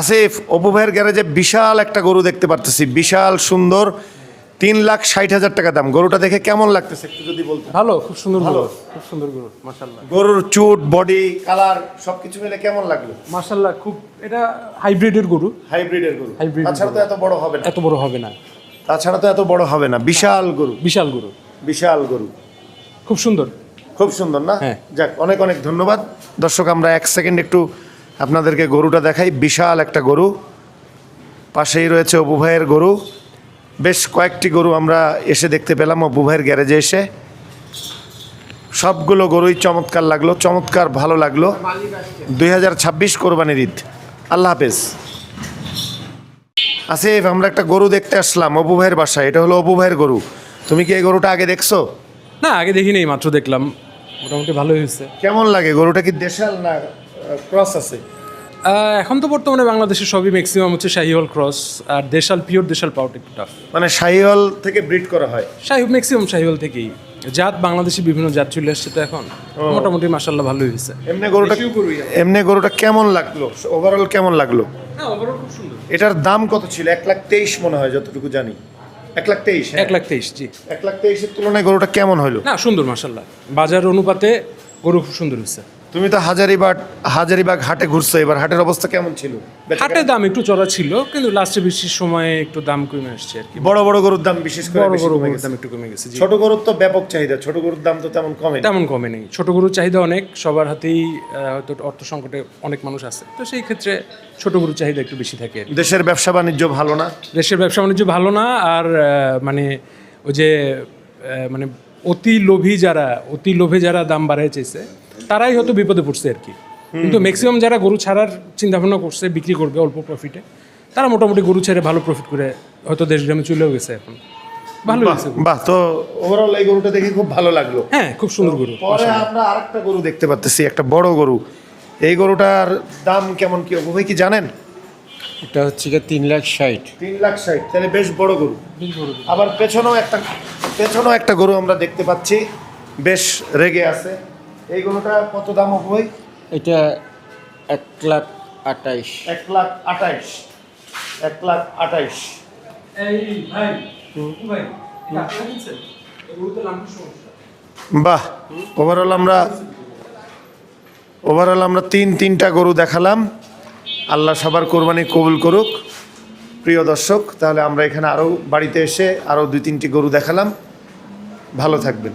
আসিফ, অপু ভাইয়ের গ্যারেজে বিশাল একটা গরু দেখতে পারতেছি, বিশাল সুন্দর, 3,60,000 টাকা দাম। গরুটা দেখে কেমন লাগতেছে একটু যদি বলতেন। ভালো, খুব সুন্দর ভালো। গরু, খুব সুন্দর গরু, মাশাআল্লাহ। গরুর চুট, বডি, কালার সবকিছু মিলে কেমন লাগলো? মাশাআল্লাহ, খুব এটা হাইব্রিডের গরু। হাইব্রিডের গরু, হাইব্রিডের তাছাড়া তো গরু। এত বড় হবে না। এত বড় হবে না, তাছাড়া তো এত বড় হবে না, বিশাল গরু, বিশাল গরু, বিশাল গরু, খুব সুন্দর। খুব সুন্দর না? হ্যাঁ। যাক, অনেক অনেক ধন্যবাদ। দর্শক, আমরা 1 সেকেন্ড একটু আপনাদেরকে গরুটা দেখাই। বিশাল একটা গরু, পাশেই রয়েছে অপু ভাইয়ের গরু। বেশ কয়েকটি গরু আমরা এসে দেখতে পেলাম অপু ভাইয়ের গ্যারেজে এসে। সবগুলো গরুই চমৎকার লাগলো, চমৎকার ভালো লাগলো। 2026 কোরবানির ঈদ। আল্লাহ হাফেজ। আসিফ, আমরা একটা গরু দেখতে আসলাম অপু ভাইয়ের বাসায়। এটা হলো অপু ভাইয়ের গরু। তুমি কি এই গরুটা আগে দেখছো? না, আগে দেখিনি, মাত্র দেখলাম। মোটামুটি ভালোই হয়েছে। কেমন লাগে গরুটা? কি দেশাল না ক্রস আছে? এখন তো বর্তমানে বাংলাদেশের সবই ম্যাক্সিমাম হচ্ছে শাহিওয়াল ক্রস, আর দেশাল, পিওর দেশাল পাউট একটু টাফ। মানে শাহিওয়াল থেকে ব্রিড করা হয়? ম্যাক্সিমাম শাহিওয়াল থেকেই। জাত বাংলাদেশে বিভিন্ন জাত চলে আসছে তো এখন, মোটামুটি মাশাআল্লাহ ভালোই হয়েছে। এমনি গরুটা কেমন লাগলো? ওভারঅল কেমন লাগলো? হ্যাঁ, ওভারঅল খুব সুন্দর। এটার দাম কত ছিল? 1,23,000 মনে হয়, যতটুকু জানি। 1,23,000? 1,23,000, জি। 1,23,000 তুলনায় গরুটা কেমন হলো? না, সুন্দর মাশাআল্লাহ। বাজার অনুপাতে গরু খুব সুন্দর হয়েছে। তুমি তো হাজারিবাগ হাটে ঘুরছো, এবার হাটের অবস্থা কেমন ছিল? হাটে দাম একটু চড়া ছিল, কিন্তু লাস্টে বৃষ্টির সময় একটু দাম কমে আসছে আর কি। বড় বড় গরুর দাম বিশেষ করে বড় বেশি বড় কমে গরুর গেছে। দাম একটু কমে গেছে, জি। ছোট গরুর তো ব্যাপক চাহিদা, ছোট গরুর দাম তো তেমন কমে না। তেমন কমে নেই। ছোট গরুর চাহিদা অনেক, সবার হাতেই হয়তো অর্থ সংকটে অনেক মানুষ আছে, তো সেই ক্ষেত্রে ছোট গরুর চাহিদা একটু বেশি থাকে আর কি। দেশের ব্যবসা বাণিজ্য ভালো না? দেশের ব্যবসা বাণিজ্য ভালো না, আর মানে ওই যে মানে অতি লোভে যারা দাম বাড়ায় চেয়েছে, তারাই হয়তো বিপদে পড়ছে আর কি। কিন্তু ম্যাক্সিমাম যারা গরু ছাড়ার চিন্তা ভাবনা করছে, বিক্রি করবে অল্প প্রফিটে, তারা মোটামুটি গরু ছেড়ে ভালো প্রফিট করে হয়তো দেশ গ্রামে চলেও গেছে এখন। ভালো হয়েছে। বাহ, তো ওভারঅল এই গরুটা দেখে খুব ভালো লাগলো। হ্যাঁ, খুব সুন্দর গরু। পরে আমরা আরেকটা গরু দেখতে পাচ্ছি, একটা বড় গরু। এই গরুটার দাম কেমন কি অপু ভাই কি জানেন? এটা হচ্ছে গিয়ে 3,60,000। 3,60,000, তাহলে বেশ বড় গরু। আবার পেছনেও একটা গরু আমরা দেখতে পাচ্ছি, বেশ রেগে আছে। এই গরুটা কত দাম অপু ভাই? এটা 1,28,000। 1,28,000। 1,28,000। এই ভাই, ভাই, এটা আপনারা কিনছেন? এই গরুতে লাম্বার সমস্যা। বাহ, ওভারঅল আমরা তিনটা গরু দেখালাম। আল্লাহ সবার কোরবানি কবুল করুক। প্রিয় দর্শক, তাহলে আমরা এখানে বাড়িতে এসে আরও 2-3টি গরু দেখালাম। ভালো থাকবেন।